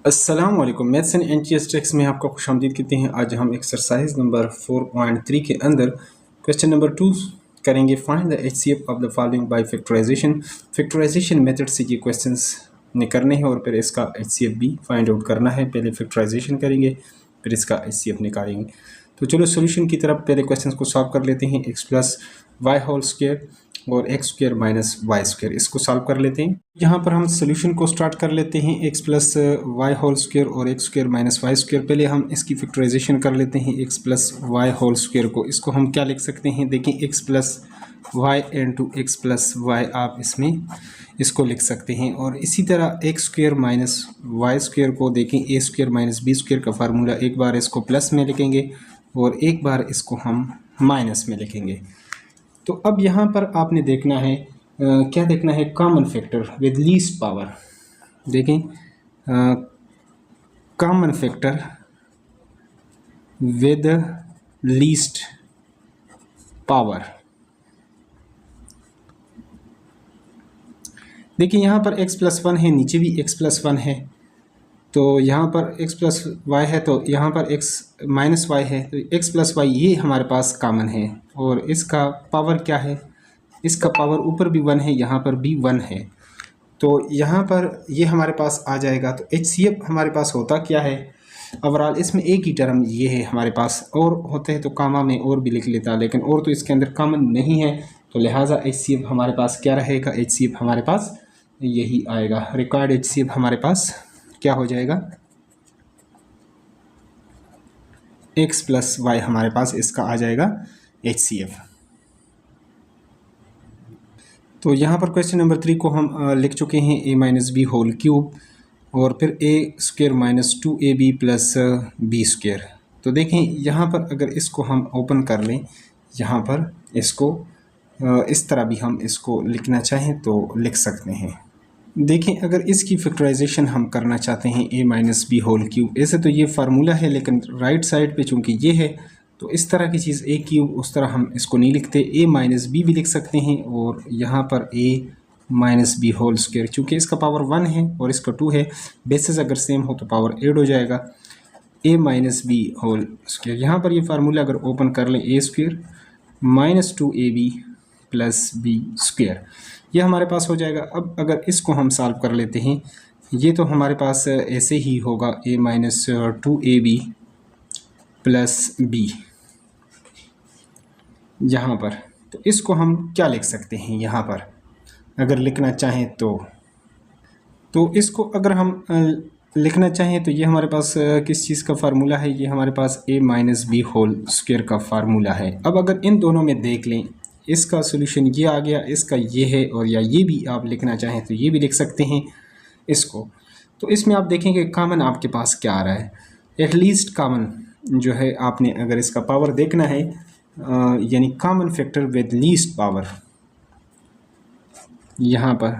अस्सलाम वालेकुम। Maths and NTS takes में आपका खुशामदीद कहते हैं। आज हम एक्सरसाइज नंबर 4.3 के अंदर क्वेश्चन नंबर 2 करेंगे। Find the HCF of the following by factorisation. Factorisation method से ये क्वेश्चंस ने करने हैं और फिर इसका एचसीएफ भी फाइंड आउट करना है। पहले फैक्टराइजेशन करेंगे फिर इसका एचसीएफ निकालेंगे। तो चलो सोल्यूशन की तरफ पहले क्वेश्चन को सॉल्व कर लेते हैं। X plus y whole square और x square minus y square, इसको सॉल्व कर लेते हैं। यहाँ पर हम सोल्यूशन को स्टार्ट कर लेते हैं। X plus y whole square और x square minus y square, पहले हम इसकी फैक्टराइजेशन कर लेते हैं। X plus y whole square को इसको हम क्या लिख सकते हैं, देखिए x plus y into x plus y आप इसमें इसको लिख सकते हैं। और इसी तरह x square minus y square को देखें, a square minus B square का फार्मूला, एक बार इसको प्लस में लिखेंगे और एक बार इसको हम माइनस में लिखेंगे। तो अब यहाँ पर आपने देखना है क्या देखना है, common factor with least power. देखें common factor with least power. देखिए यहाँ पर x प्लस 1 है, नीचे भी x प्लस 1 है, तो यहाँ पर x प्लस वाई है, तो यहाँ पर x माइनस वाई है, तो x प्लस वाई ये हमारे पास कॉमन है। और इसका पावर क्या है, इसका पावर ऊपर भी 1 है, यहाँ पर भी 1 है, तो यहाँ पर ये हमारे पास आ जाएगा। तो एचसीएफ हमारे पास होता क्या है, ओवरऑल इसमें एक ही टर्म ये है हमारे पास, और होते हैं तो कामा में और भी लिख लेता, लेकिन और तो इसके अंदर कॉमन नहीं है, तो लिहाजा एचसीएफ हमारे पास क्या रहेगा, एचसीएफ हमारे पास यही आएगा। रिक्वायर्ड एचसीएफ हमारे पास क्या हो जाएगा, एक्स प्लस वाई हमारे पास इसका आ जाएगा एचसीएफ। तो यहाँ पर क्वेश्चन नंबर 3 को हम लिख चुके हैं, a minus B whole cube और फिर a square minus 2ab plus b square. तो देखें यहाँ पर अगर इसको हम ओपन कर लें, यहाँ पर इसको इस तरह भी हम इसको लिखना चाहें तो लिख सकते हैं। देखें अगर इसकी फैक्टराइजेशन हम करना चाहते हैं, a minus B whole cube, ऐसे तो ये फार्मूला है, लेकिन राइट साइड पे चूँकि ये है तो इस तरह की चीज़ ए क्यूब उस तरह हम इसको नहीं लिखते, ए माइनस बी भी लिख सकते हैं, और यहाँ पर ए माइनस बी होल स्क्वायर, चूँकि इसका पावर 1 है और इसका 2 है, बेसिस अगर सेम हो तो पावर ऐड हो जाएगा, a minus B whole square. यहाँ पर ये फार्मूला अगर ओपन कर लें, a square minus 2ab plus b square, ये हमारे पास हो जाएगा। अब अगर इसको हम सॉल्व कर लेते हैं, ये तो हमारे पास ऐसे ही होगा, ए माइनस 2ab प्लस बी यहाँ पर, तो इसको हम क्या लिख सकते हैं, यहाँ पर अगर लिखना चाहें तो इसको अगर हम लिखना चाहें तो ये हमारे पास किस चीज़ का फार्मूला है, ये हमारे पास ए माइनस बी होल स्क्वायर का फार्मूला है। अब अगर इन दोनों में देख लें, इसका सोल्यूशन ये आ गया, इसका ये है, और या ये भी आप लिखना चाहें तो ये भी लिख सकते हैं इसको। तो इसमें आप देखेंगे कॉमन आपके पास क्या आ रहा है, एटलीस्ट कॉमन जो है, आपने अगर इसका पावर देखना है यानी common factor with least power, यहाँ पर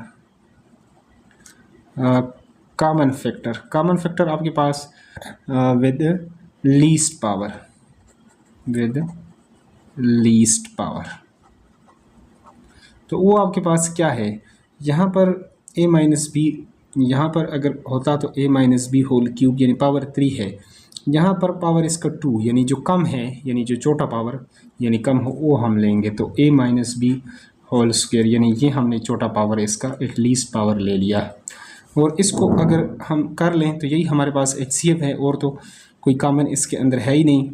कॉमन फैक्टर आपके पास विद लीस्ट पावर, तो वो आपके पास क्या है, यहाँ पर ए माइनस बी, यहाँ पर अगर होता तो ए माइनस बी होल क्यूब यानी पावर 3 है, यहाँ पर पावर इसका 2 यानी जो कम है, यानी जो छोटा पावर यानी कम हो वो हम लेंगे, तो ए माइनस बी होल स्क्वायर यानी ये हमने छोटा पावर इसका एटलीस्ट पावर ले लिया। और इसको अगर हम कर लें तो यही हमारे पास एचसीएफ है, और तो कोई कॉमन इसके अंदर है ही नहीं,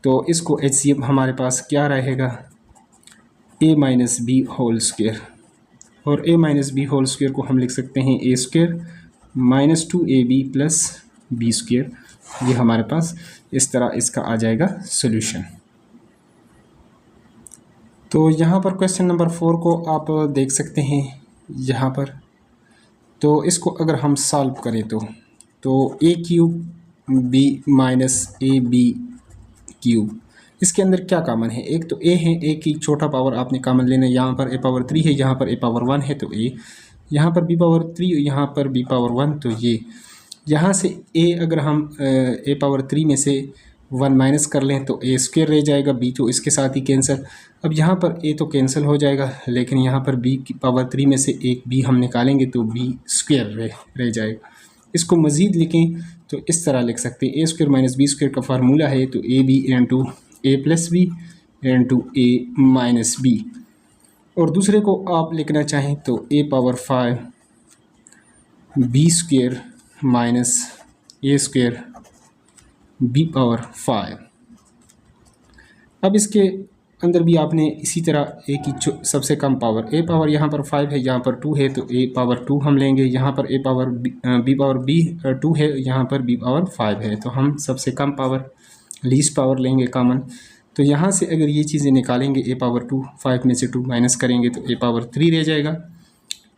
तो इसको एचसीएफ हमारे पास क्या रहेगा, a minus B whole square, और a minus B whole square को हम लिख सकते हैं ए square minus 2ab plus b square, ये हमारे पास इस तरह इसका आ जाएगा सॉल्यूशन। तो यहाँ पर क्वेश्चन नंबर 4 को आप देख सकते हैं यहाँ पर, तो इसको अगर हम सॉल्व करें तो a cube b minus a b cube, इसके अंदर क्या कॉमन है, एक तो ए है, ए की छोटा पावर आपने कॉमन लेना है, यहाँ पर ए पावर 3 है, यहाँ पर ए पावर 1 है, तो ए, यहाँ पर बी पावर 3, यहाँ पर बी पावर 1, तो ये यहाँ से ए अगर हम ए पावर 3 में से 1 माइनस कर लें तो ए स्क्वायर रह जाएगा, बी तो इसके साथ ही कैंसिल। अब यहाँ पर ए तो कैंसिल हो जाएगा, लेकिन यहाँ पर बी की पावर 3 में से एक बी हम निकालेंगे तो बी स्क्वायर रह जाएगा। इसको मज़ीद लिखें तो इस तरह लिख सकते हैं, ए स्क्वायर माइनस बी स्क्वायर का फार्मूला है तो A B into A plus B into A minus B, और दूसरे को आप लिखना चाहें तो A power 5 B square minus A square B power 5। अब इसके अंदर भी आपने इसी तरह ए की सबसे कम पावर, ए पावर यहाँ पर 5 है, यहाँ पर 2 है तो ए पावर 2 हम लेंगे, यहाँ पर ए पावर बी पावर बी 2 है, यहाँ पर बी पावर 5 है, तो हम सबसे कम पावर लीस्ट पावर लेंगे कॉमन। तो यहाँ से अगर ये चीज़ें निकालेंगे, ए पावर 2 5 में से 2 माइनस करेंगे तो ए पावर 3 रह जाएगा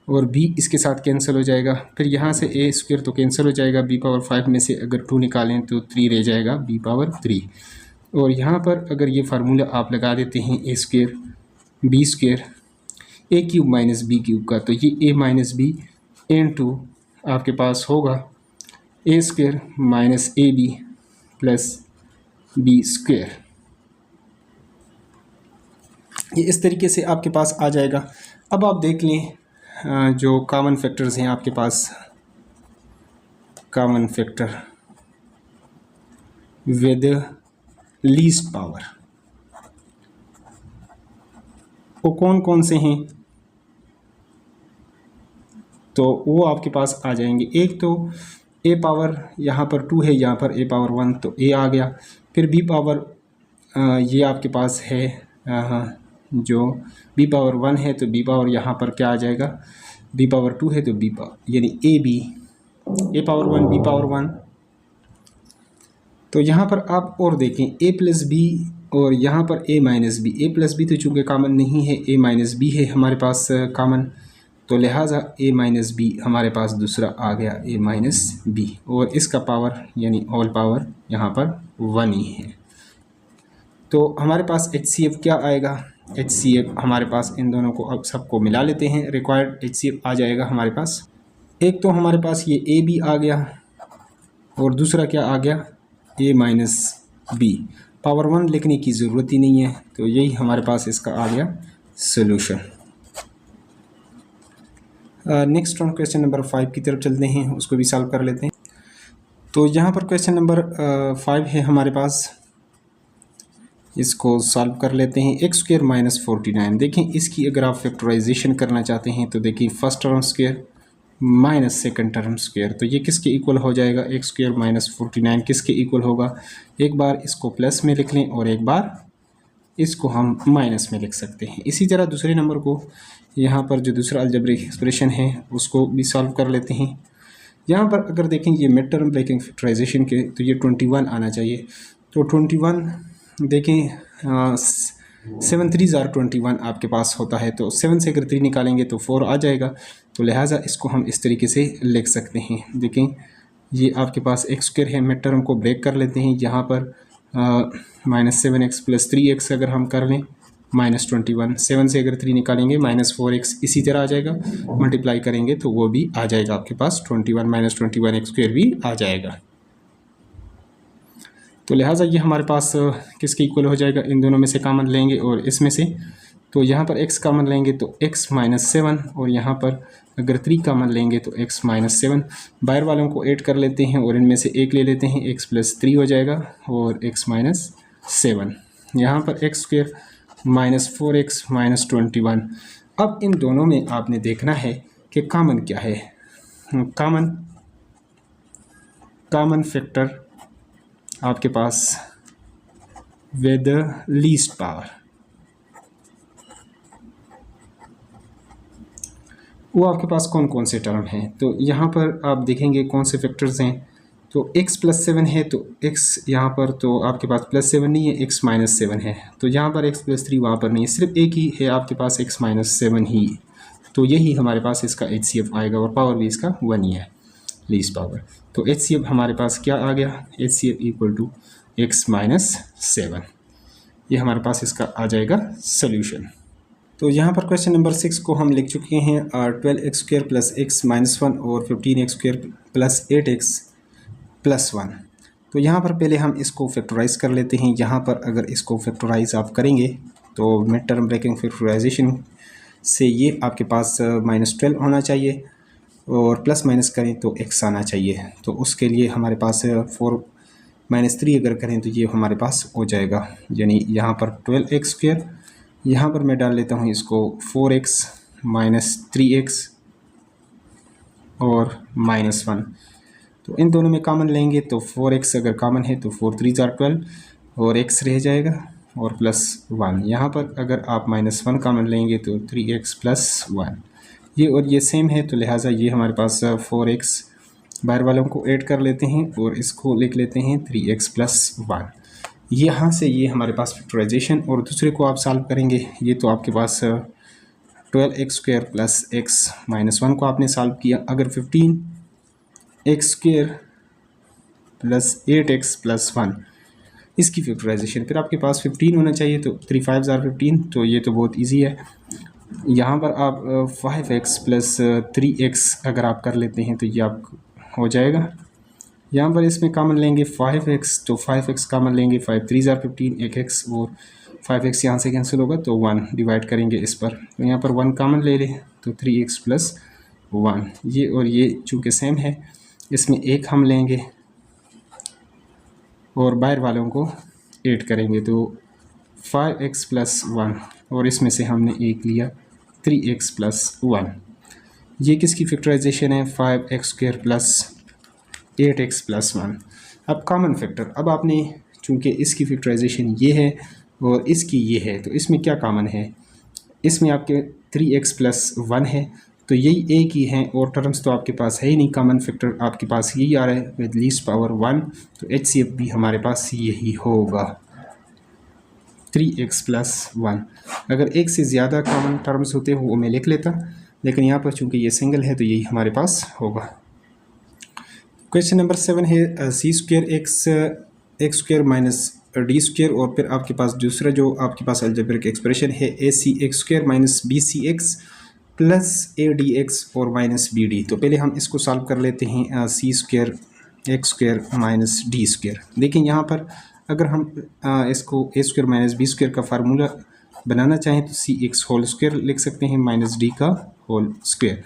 और b इसके साथ कैंसिल हो जाएगा। फिर यहाँ से ए स्क्वायर तो कैंसिल हो जाएगा, b पावर 5 में से अगर 2 निकालें तो 3 रह जाएगा, b पावर 3। और यहाँ पर अगर ये फार्मूला आप लगा देते हैं ए स्क्वायर बी स्क्वायर ए क्यूब माइनस बी क्यूब का, तो ये ए माइनस बी इंटू आपके पास होगा a square minus a b plus b square. ये इस तरीके से आपके पास आ जाएगा। अब आप देख लें जो कॉमन फैक्टर्स हैं आपके पास, common factor with least power, वो कौन कौन से हैं, तो वो आपके पास आ जाएंगे। एक तो ए पावर यहाँ पर 2 है, यहाँ पर ए पावर 1 तो ए आ गया। फिर बी पावर ये आपके पास है जो बी पावर 1 है तो बी पावर यहाँ पर क्या आ जाएगा, बी पावर 2 है तो बी पावर यानी A B, A power 1 B power 1। तो यहाँ पर आप और देखें ए प्लस बी और यहाँ पर ए माइनस बी, ए प्लस बी तो चूँकि कॉमन नहीं है, ए माइनस बी है हमारे पास कॉमन, तो लिहाजा ए माइनस बी हमारे पास दूसरा आ गया ए माइनस बी, और इसका पावर यानी ऑल पावर यहाँ पर 1 ही है। तो हमारे पास HCF क्या आएगा, HCF हमारे पास इन दोनों को अब सबको मिला लेते हैं, रिक्वायर्ड HCF आ जाएगा हमारे पास। एक तो हमारे पास ये ए बी आ गया और दूसरा क्या आ गया ए माइनस बी, पावर 1 लिखने की ज़रूरत ही नहीं है, तो यही हमारे पास इसका आ गया solution. Next on question number 5 की तरफ चलते हैं, उसको भी सॉल्व कर लेते हैं। तो यहाँ पर क्वेश्चन नंबर 5 है हमारे पास, इसको सॉल्व कर लेते हैं। एक्स स्क्वायर माइनस 49, देखें इसकी अगर आप फैक्टराइजेशन करना चाहते हैं तो देखिए first term square minus second term square, तो ये किसके इक्वल हो जाएगा, एक्स स्क्वायर माइनस 49 किसके इक्वल होगा, एक बार इसको प्लस में लिख लें और एक बार इसको हम माइनस में लिख सकते हैं। इसी तरह दूसरे नंबर को यहाँ पर जो दूसरा अलजेब्रिक एक्सप्रेशन है उसको भी सॉल्व कर लेते हैं। यहाँ पर अगर देखें ये मिड टर्म ब्रेकिंग फैक्टराइजेशन के तो ये 21 आना चाहिए, तो 21 देखें 7 3 आर 21 आपके पास होता है, तो 7 से अगर 3 निकालेंगे तो 4 आ जाएगा, तो लिहाजा इसको हम इस तरीके से लिख सकते हैं। देखें ये आपके पास एक्स स्क्वायर है, मिड टर्म को ब्रेक कर लेते हैं, यहाँ पर माइनस 7x प्लस 3x अगर हम कर लें माइनस 21, 7 से अगर 3 निकालेंगे माइनस 4x इसी तरह आ जाएगा, मल्टीप्लाई करेंगे तो वो भी आ जाएगा आपके पास 21 माइनस 21 एक्स स्क्वायर भी आ जाएगा। तो लिहाजा ये हमारे पास किसके इक्वल हो जाएगा, इन दोनों में से कॉमन लेंगे और इसमें से, तो यहाँ पर x कॉमन लेंगे तो x माइनस 7 और यहाँ पर अगर 3 कॉमन लेंगे तो x माइनस 7। बाहर वालों को ऐड कर लेते हैं और इनमें से एक ले लेते हैं, x प्लस 3 हो जाएगा और x माइनस 7। यहाँ पर x square minus 4x minus 21। अब इन दोनों में आपने देखना है कि कॉमन क्या है, कॉमन फैक्टर आपके पास विद लीस्ट पावर, वो आपके पास कौन कौन से टर्म हैं। तो यहाँ पर आप देखेंगे कौन से फैक्टर्स हैं, तो x प्लस 7 है तो x यहाँ पर तो आपके पास प्लस 7 नहीं है, x माइनस 7 है, तो यहाँ पर x प्लस 3 वहाँ पर नहीं है, सिर्फ एक ही है आपके पास x माइनस 7 ही, तो यही हमारे पास इसका HCF आएगा और पावर भी इसका 1 ही है लीस्ट पावर। तो HCF हमारे पास क्या आ गया, HCF equal to x minus 7, ये हमारे पास इसका आ जाएगा सोल्यूशन। तो यहाँ पर क्वेश्चन नंबर 6 को हम लिख चुके हैं, 12x square plus x minus 1 और 15x square plus 8x plus 1। तो यहाँ पर पहले हम इसको फैक्टराइज कर लेते हैं। यहाँ पर अगर इसको फैक्टराइज आप करेंगे तो मिड टर्म ब्रेकिंग फैक्टराइजेशन से ये आपके पास माइनस 12 होना चाहिए, और प्लस माइनस करें तो x आना चाहिए। तो उसके लिए हमारे पास 4 - 3 अगर करें तो ये हमारे पास हो जाएगा, यानी यहाँ पर 12x², यहाँ पर मैं डाल लेता हूँ इसको 4x - 3x और -1। तो इन दोनों में कॉमन लेंगे तो 4x अगर कॉमन है तो 4 3 = 12 और x रह जाएगा और +1। यहाँ पर अगर आप -1 कॉमन लेंगे तो 3x + 1, ये और ये सेम है, तो लिहाजा ये हमारे पास 4x बाहर वालों को ऐड कर लेते हैं और इसको लिख लेते हैं 3x + 1। यहाँ से ये हमारे पास फैक्टराइजेशन, और दूसरे को आप सॉल्व करेंगे, ये तो आपके पास 12x² + x - 1 को आपने सॉल्व किया। अगर 15x² + 8x + 1 इसकी फैक्टराइजेशन, फिर आपके पास 15 होना चाहिए, तो 3 5 = 15, तो ये तो बहुत इजी है। यहाँ पर आप 5x + 3x अगर आप कर लेते हैं तो ये आप हो जाएगा। यहाँ पर इसमें कॉमन लेंगे 5x, तो 5x कॉमन लेंगे, 5 3 = 15, 1x और 5x यहाँ से कैंसिल होगा तो 1 डिवाइड करेंगे इस पर, तो यहाँ पर 1 कॉमन ले लें तो 3x + 1, ये और ये चूँकि सेम है इसमें एक हम लेंगे और बाहर वालों को ऐड करेंगे, तो 5x + 1 और इसमें से हमने एक लिया 3x + 1। ये किसकी फैक्टराइजेशन है? 5x² + 8x + 1। अब कॉमन फैक्टर, अब आपने चूँकि इसकी फैक्टराइजेशन ये है और इसकी ये है, तो इसमें क्या कॉमन है? इसमें आपके 3x + 1 है, तो यही एक ही है और टर्म्स तो आपके पास है ही नहीं। कॉमन फैक्टर आपके पास यही आ रहा है विद लीस्ट पावर 1, तो HCF भी हमारे पास यही होगा 3x + 1। अगर एक से ज़्यादा कॉमन टर्म्स होते वो मैं लिख लेता, लेकिन यहाँ पर चूँकि ये सिंगल है तो यही हमारे पास होगा। क्वेश्चन नंबर 7 है c² x² - d² और फिर आपके पास दूसरा जो आपके पास अलजेब्रिक एक्सप्रेशन है ac(x² - bcx) + adx और -bd। तो पहले हम इसको सॉल्व कर लेते हैं c² x² - d²। देखिए यहाँ पर अगर हम इसको a² - b² का फार्मूला बनाना चाहें तो cx² लिख सकते हैं -d का होल स्क्वायर।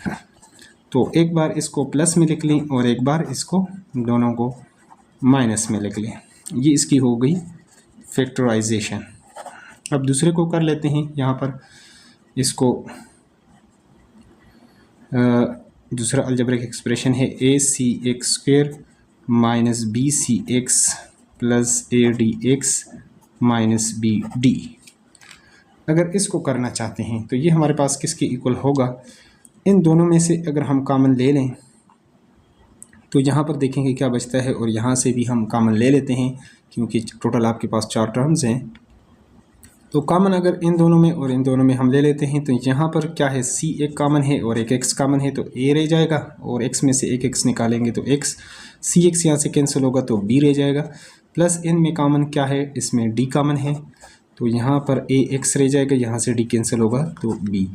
तो एक बार इसको प्लस में लिख लें और एक बार इसको दोनों को माइनस में लिख लें, ये इसकी हो गई फैक्टराइजेशन। अब दूसरे को कर लेते हैं। यहाँ पर इसको दूसरा अलजेब्रिक एक्सप्रेशन है ac(x²) - bcx + adx - bd। अगर इसको करना चाहते हैं तो ये हमारे पास किसके इक्वल होगा? इन दोनों में से अगर हम कॉमन ले लें तो यहाँ पर देखेंगे क्या बचता है, और यहाँ से भी हम कॉमन ले लेते हैं क्योंकि टोटल आपके पास 4 टर्म्स हैं। तो कॉमन अगर इन दोनों में और इन दोनों में हम ले लेते हैं तो यहाँ पर क्या है, c एक कॉमन है और एक x कॉमन है, तो a रह जाएगा और x में से एक x निकालेंगे तो x, cx यहाँ से कैंसिल होगा तो b रह जाएगा, प्लस इन में कॉमन क्या है, इसमें d कॉमन है, तो यहाँ पर ax रह जाएगा, यहाँ से d कैंसिल होगा तो b।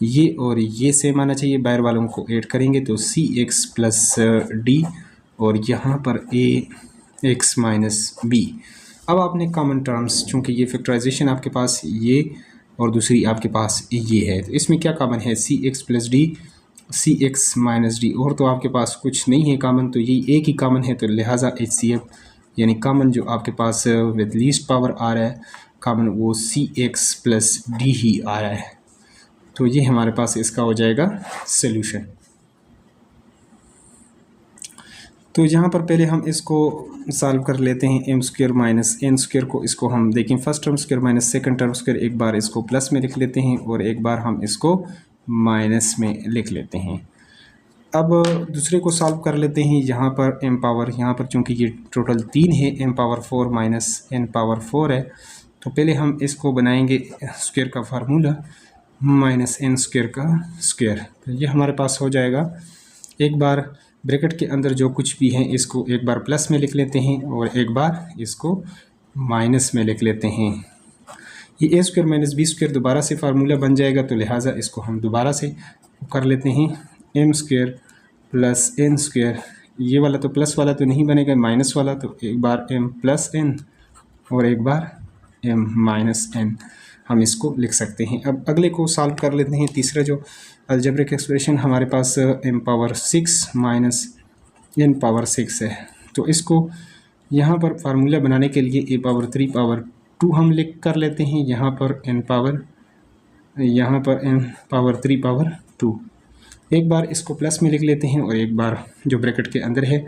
ये और ये सेम आना चाहिए, बाहर वालों को ऐड करेंगे तो cx + d और यहाँ पर ax - b। अब आपने कॉमन टर्म्स, चूँकि ये फैक्टराइजेशन आपके पास ये और दूसरी आपके पास ये है, तो इसमें क्या कॉमन है, cx + d, cx - d, और तो आपके पास कुछ नहीं है कॉमन, तो ये एक ही कॉमन है, तो लिहाजा HCF यानी कॉमन जो आपके पास विद लीस्ट पावर आ रहा है कॉमन, वो cx + d ही आ रहा है। तो ये हमारे पास इसका हो जाएगा सॉल्यूशन। तो यहाँ पर पहले हम इसको सॉल्व कर लेते हैं, m² - n² को, इसको हम देखें first term square - second term square, एक बार इसको प्लस में लिख लेते हैं और एक बार हम इसको माइनस में लिख लेते हैं। अब दूसरे को सॉल्व कर लेते हैं। यहाँ पर m पावर, यहाँ पर चूँकि ये टोटल 3 है, m⁴ - n⁴ है, तो पहले हम इसको बनाएंगे स्क्वायर का फार्मूला -n² का स्क्वायर, तो ये हमारे पास हो जाएगा। एक बार ब्रैकेट के अंदर जो कुछ भी है इसको एक बार प्लस में लिख लेते हैं और एक बार इसको माइनस में लिख लेते हैं। ये a² - b² दोबारा से फार्मूला बन जाएगा, तो लिहाजा इसको हम दोबारा से कर लेते हैं m² + n²। ये वाला तो प्लस वाला तो नहीं बनेगा, माइनस वाला, तो एक बार m + n और एक बार m - n। हम इसको लिख सकते हैं। अब अगले को सॉल्व कर लेते हैं। तीसरा जो अलजेब्रिक एक्सप्रेशन हमारे पास m power 6 minus n power 6 है, तो इसको यहाँ पर फार्मूला बनाने के लिए a पावर 3 पावर 2 हम लिख कर लेते हैं। यहाँ पर n पावर 3 पावर 2, एक बार इसको प्लस में लिख लेते हैं और एक बार जो ब्रैकेट के अंदर है,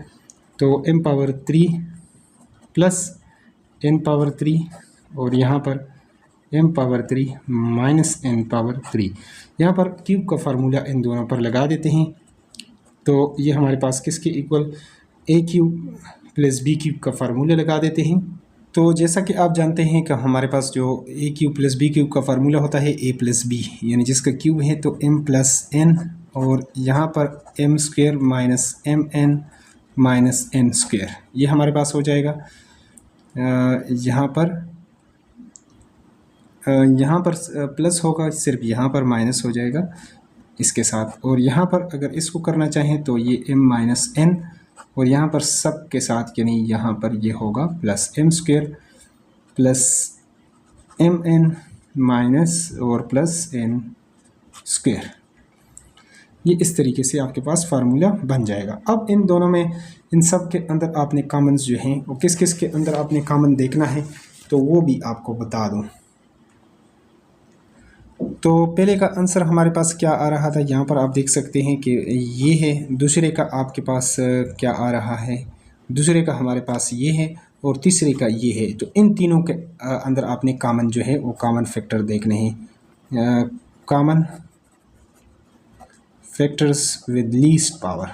तो m power 3 plus n power 3 और यहाँ पर m power 3 minus n power 3। यहाँ पर क्यूब का फार्मूला इन दोनों पर लगा देते हैं, तो ये हमारे पास किसके equal a cube plus b cube का फार्मूला लगा देते हैं। तो जैसा कि आप जानते हैं कि हमारे पास जो a cube plus b cube का फार्मूला होता है a प्लस b, यानी जिसका क्यूब है तो m प्लस n और यहाँ पर m square minus mn minus n square, ये हमारे पास हो जाएगा। यहाँ पर प्लस होगा, सिर्फ यहाँ पर माइनस हो जाएगा इसके साथ, और यहाँ पर अगर इसको करना चाहें तो ये m माइनस n और यहाँ पर सब के साथ, यानी यहाँ पर ये होगा plus m square plus mn minus और प्लस n स्क्वेयर। ये इस तरीके से आपके पास फार्मूला बन जाएगा। अब इन दोनों में, इन सब के अंदर आपने कॉमन्स जो हैं वो किस किस के अंदर आपने कॉमन देखना है, तो वो भी आपको बता दूं। तो पहले का आंसर हमारे पास क्या आ रहा था, यहाँ पर आप देख सकते हैं कि ये है। दूसरे का आपके पास क्या आ रहा है, दूसरे का हमारे पास ये है और तीसरे का ये है। तो इन तीनों के अंदर आपने कॉमन जो है वो कॉमन फैक्टर देखने हैं, common factors with least power.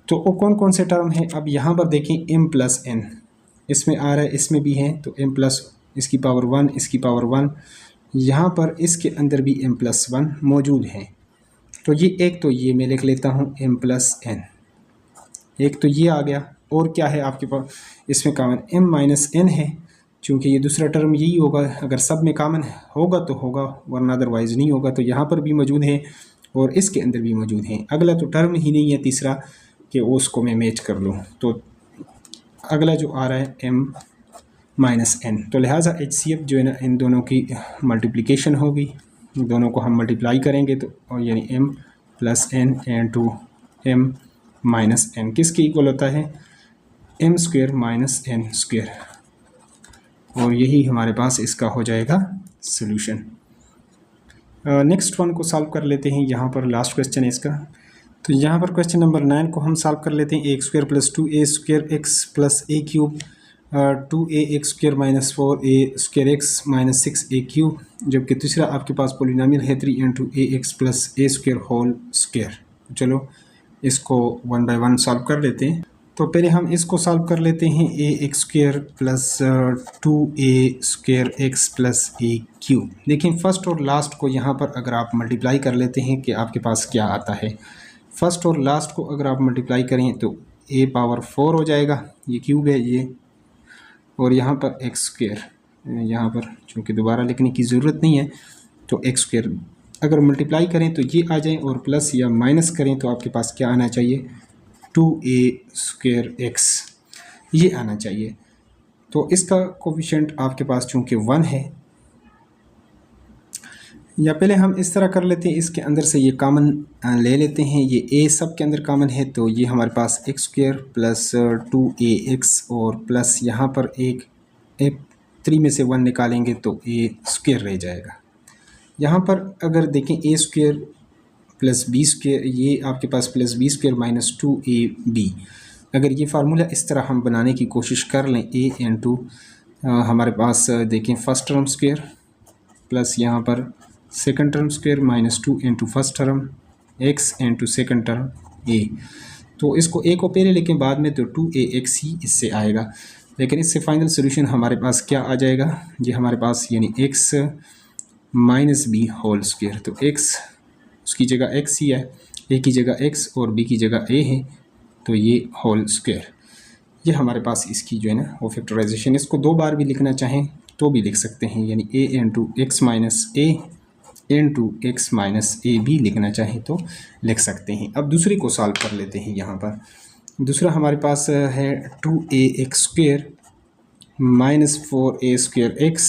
तो वो कौन कौन से टर्म है, अब यहाँ पर देखें m प्लस n इसमें आ रहा है, इसमें भी है, तो m प्लस इसकी पावर 1, इसकी पावर 1, यहाँ पर इसके अंदर भी m प्लस 1 मौजूद है। तो ये एक, तो ये मैं लिख लेता हूँ m प्लस n, एक तो ये आ गया। और क्या है आपके पास इसमें कॉमन, m माइनस n है, चूँकि ये दूसरा टर्म यही होगा, अगर सब में कॉमन होगा तो होगा, वरना अदरवाइज़ नहीं होगा। तो यहाँ पर भी मौजूद है और इसके अंदर भी मौजूद है। अगला तो टर्म ही नहीं है तीसरा कि उसको मैं मैच कर लूँ, तो अगला जो आ रहा है m माइनस n, तो लिहाजा HCF जो है ना, इन दोनों की मल्टीप्लिकेशन होगी, दोनों को हम मल्टीप्लाई करेंगे तो, और यानी m plus n into m minus n किसके इक्वल होता है, m square minus n square, और यही हमारे पास इसका हो जाएगा सॉल्यूशन। नेक्स्ट वन को सॉल्व कर लेते हैं। यहाँ पर लास्ट क्वेश्चन है इसका, तो यहाँ पर क्वेश्चन नंबर 9 को हम सॉल्व कर लेते हैं। a square plus 2a square X plus a cube 2a X square minus 4a square X minus 6a cube, जबकि तीसरा आपके पास पोलिनोमियल है 3 into a X plus a square whole square. चलो इसको वन बाय वन सॉल्व कर लेते हैं। तो पहले हम इसको सॉल्व कर लेते हैं, a x square plus 2a square X plus a cube. देखिए फर्स्ट और लास्ट को यहाँ पर अगर आप मल्टीप्लाई कर लेते हैं कि आपके पास क्या आता है, फर्स्ट और लास्ट को अगर आप मल्टीप्लाई करें तो a पावर 4 हो जाएगा, ये क्यूब है ये, और यहाँ पर एक्स स्क्वेयर, यहाँ पर चूँकि दोबारा लिखने की ज़रूरत नहीं है, तो एक्स स्क्वेयर अगर मल्टीप्लाई करें तो ये आ जाए, और प्लस या माइनस करें तो आपके पास क्या आना चाहिए, 2a स्क्वेयर एक्स, ये आना चाहिए। तो इसका कोफिशिएंट आपके पास चूँकि 1 है, या पहले हम इस तरह कर लेते हैं, इसके अंदर से ये कॉमन ले लेते हैं, ये a सब के अंदर कॉमन है, तो ये हमारे पास एक्स स्क्वेयर प्लस 2ax और प्लस यहाँ पर एक 3 में से 1 निकालेंगे तो a स्क्वेयर रह जाएगा। यहाँ पर अगर देखें a square plus b square, ये आपके पास plus b square minus 2ab, अगर ये फार्मूला इस तरह हम बनाने की कोशिश कर लें, a इंटू हमारे पास देखें फर्स्ट टर्म स्क्वेयर प्लस यहाँ पर second term square minus 2 into first term x into second term a, तो इसको a को पहले लेकिन बाद में तो 2ax ही इससे आएगा, लेकिन इससे फाइनल सोल्यूशन हमारे पास क्या आ जाएगा, ये हमारे पास यानी x minus B whole square, तो x उसकी जगह x ही है, a की जगह x और b की जगह a है, तो ये होल स्क्वेयर, ये हमारे पास इसकी जो है ना वो फैक्टराइजेशन। इसको 2 बार भी लिखना चाहें तो भी लिख सकते हैं, यानी a into x minus a into x minus a भी लिखना चाहें तो लिख सकते हैं। अब दूसरे को सॉल्व कर लेते हैं। यहाँ पर दूसरा हमारे पास है 2ax² -4a² x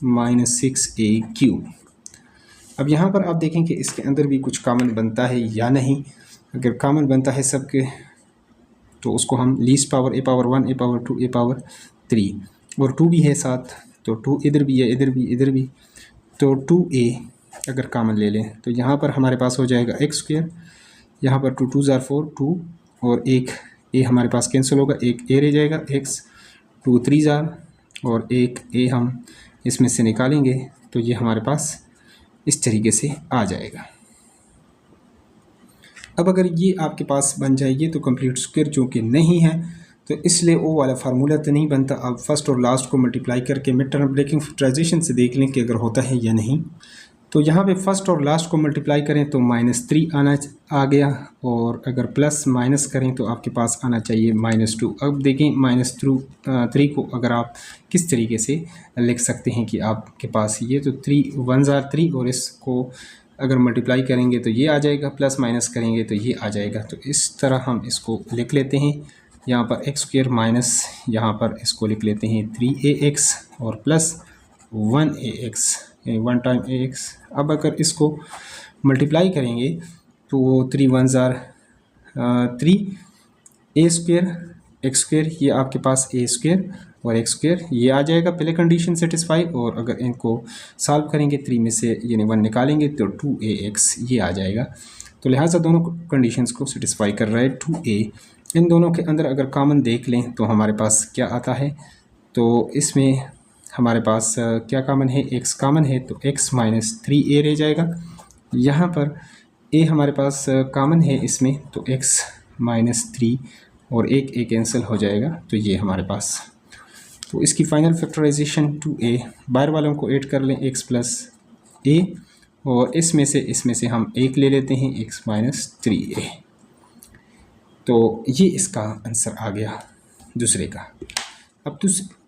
-6a³ अब यहाँ पर आप देखें कि इसके अंदर भी कुछ कॉमन बनता है या नहीं। अगर कॉमन बनता है सबके तो उसको हम least power a⁻1 a⁻2 a⁻3 और 2 भी है साथ, तो 2 इधर भी है, इधर भी, इधर भी, तो 2a अगर कॉमन ले लें तो यहाँ पर हमारे पास हो जाएगा x², यहाँ पर 2 2 4 2 और एक a हमारे पास कैंसिल होगा, एक a रह जाएगा x, 2 3 और एक a हम इसमें से निकालेंगे तो ये हमारे पास इस तरीके से आ जाएगा। अब अगर ये आपके पास बन जाएगी तो कंप्लीट स्क्वायर जो कि नहीं है तो इसलिए वो वाला फार्मूला तो नहीं बनता। आप फर्स्ट और लास्ट को मल्टीप्लाई करके मिड टर्म ब्रेकिंग फैक्टराइजेशन से देख लें कि अगर होता है या नहीं। तो यहाँ पे फर्स्ट और लास्ट को मल्टीप्लाई करें तो -3 आ गया, और अगर प्लस माइनस करें तो आपके पास आना चाहिए -2। अब देखें -3 को अगर आप किस तरीके से लिख सकते हैं कि आपके पास ये तो 3 1 3 और इसको अगर मल्टीप्लाई करेंगे तो ये आ जाएगा, प्लस माइनस करेंगे तो ये आ जाएगा। तो इस तरह हम इसको लिख लेते हैं, यहाँ पर x² माइनस यहाँ पर इसको लिख लेते हैं 3ax और प्लस 1ax 1 टाइम ax। अब अगर इसको मल्टीप्लाई करेंगे तो 3 1 3 a² x² ये आपके पास a² और x² ये आ जाएगा, पहले कंडीशन सेटिस्फाई। और अगर इनको सॉल्व करेंगे 3 में से यानी 1 निकालेंगे तो 2ax ये आ जाएगा। तो लिहाजा दोनों कंडीशंस को सेटिस्फाई कर रहा है 2a। इन दोनों के अंदर अगर कॉमन देख लें तो हमारे पास क्या आता है, तो इसमें हमारे पास क्या कॉमन है, x कॉमन है तो x -3a रह जाएगा। यहाँ पर a हमारे पास कॉमन है इसमें तो x -3 और एक a कैंसिल हो जाएगा तो ये हमारे पास। तो इसकी फाइनल फैक्टराइजेशन 2a, बाहर वालों को ऐड कर लें x + a और इसमें से हम एक ले लेते हैं x -3a। तो ये इसका आंसर आ गया दूसरे का। अब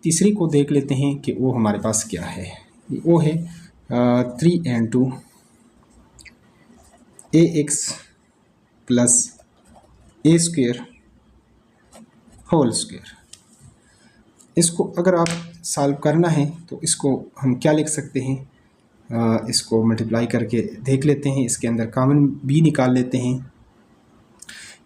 तीसरे को देख लेते हैं कि वो हमारे पास क्या है। वो है 3n2 ax + a² whole square. इसको अगर आप सॉल्व करना है तो इसको हम क्या लिख सकते हैं, इसको मल्टीप्लाई करके देख लेते हैं, इसके अंदर कॉमन भी निकाल लेते हैं।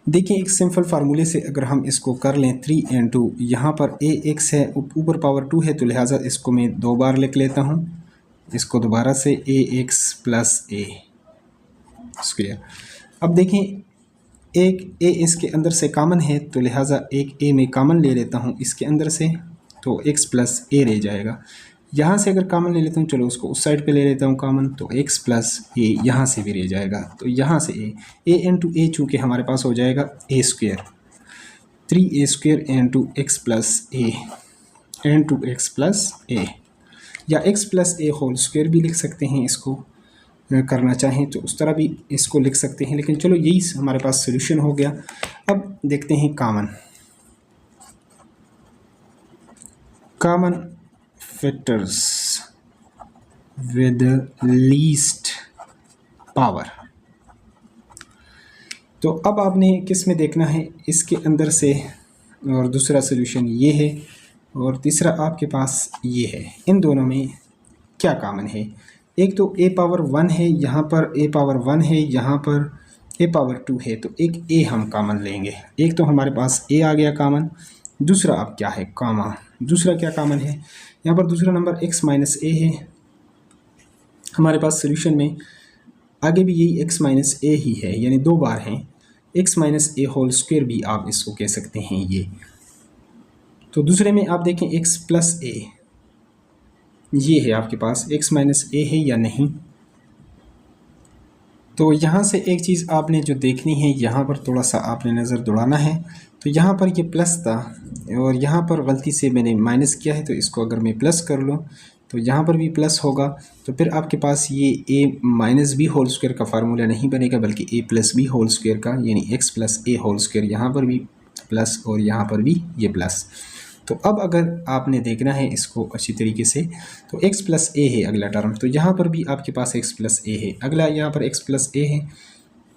देखिए एक सिंपल फार्मूले से अगर हम इसको कर लें 3n2, यहाँ पर ax है ऊपर पावर 2 है तो लिहाजा इसको मैं 2 बार लिख लेता हूँ, इसको दोबारा से ax + a²। अब देखें एक a इसके अंदर से कॉमन है तो लिहाजा एक a में कॉमन ले लेता हूँ इसके अंदर से, तो x + a रह जाएगा। यहाँ से अगर कॉमन ले लेता हूँ, चलो उसको उस साइड पे ले लेता हूँ कॉमन, तो x + a यहाँ से भी रह जाएगा। तो यहाँ से a × a चूँकि हमारे पास हो जाएगा a², 3a² × x + a × x + a, या x + a होल स्क्वायर भी लिख सकते हैं। इसको करना चाहें तो उस तरह भी इसको लिख सकते हैं, लेकिन चलो यही हमारे पास सोल्यूशन हो गया। अब देखते हैं common factors with least power. तो अब आपने किस में देखना है, इसके अंदर से, और दूसरा सोल्यूशन ये है और तीसरा आपके पास ये है। इन दोनों में क्या कॉमन है, एक तो a⁻1 है, यहाँ पर a⁻1 है, यहाँ पर a⁻2 है, तो एक a हम कॉमन लेंगे। एक तो हमारे पास a आ गया कॉमन, दूसरा अब क्या है कॉमा, दूसरा क्या कॉमन है, यहाँ पर दूसरा नंबर x - a है हमारे पास सोल्यूशन में, आगे भी यही x - a ही है, यानी 2 बार हैं, x - a होल स्क्वायर भी आप इसको कह सकते हैं ये। तो दूसरे में आप देखें x + a, ये है आपके पास x - a है या नहीं। तो यहाँ से एक चीज़ आपने जो देखनी है, यहाँ पर थोड़ा सा आपने नज़र दौड़ाना है। तो यहाँ पर ये प्लस था और यहाँ पर गलती से मैंने माइनस किया है, तो इसको अगर मैं प्लस कर लूँ तो यहाँ पर भी प्लस होगा। तो फिर आपके पास ये a - b होल स्क्वायर का फार्मूला नहीं बनेगा, बल्कि a + b होल स्क्वायर का, यानी x + a होल स्क्वायर, यहाँ पर भी प्लस और यहाँ पर भी ये प्लस। तो अब अगर आपने देखना है इसको अच्छी तरीके से, तो x + a है अगला टर्म, तो यहाँ पर भी आपके पास x + a है, अगला यहाँ पर x + a है,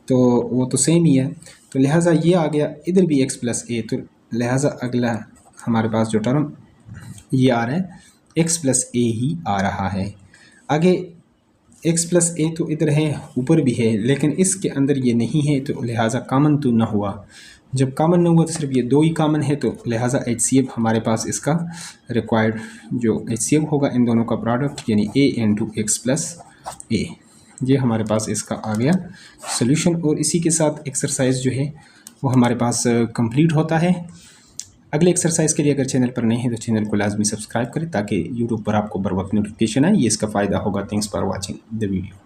तो वो तो सेम ही है, तो लिहाजा ये आ गया, इधर भी x प्लस ए, तो लिहाजा अगला हमारे पास जो टर्म ये आ रहा है x प्लस ए ही आ रहा है। आगे x प्लस ए तो इधर है, ऊपर भी है, लेकिन इसके अंदर ये नहीं है, तो लिहाजा कॉमन तो ना हुआ। जब कॉमन ना हुआ तो सिर्फ ये दो ही कॉमन है, तो लिहाजा HCF हमारे पास इसका रिक्वायर्ड जो HCF होगा इन दोनों का प्रोडक्ट यानी a इंटू एक्स प्लस ए, ये हमारे पास इसका आ गया सोल्यूशन। और इसी के साथ एक्सरसाइज जो है वो हमारे पास कंप्लीट होता है। अगले एक्सरसाइज के लिए अगर चैनल पर नहीं है तो चैनल को लाजमी सब्सक्राइब करें ताकि यूट्यूब पर आपको बर वक्त नोटिफिकेशन आए, ये इसका फ़ायदा होगा। Thanks for watching the video.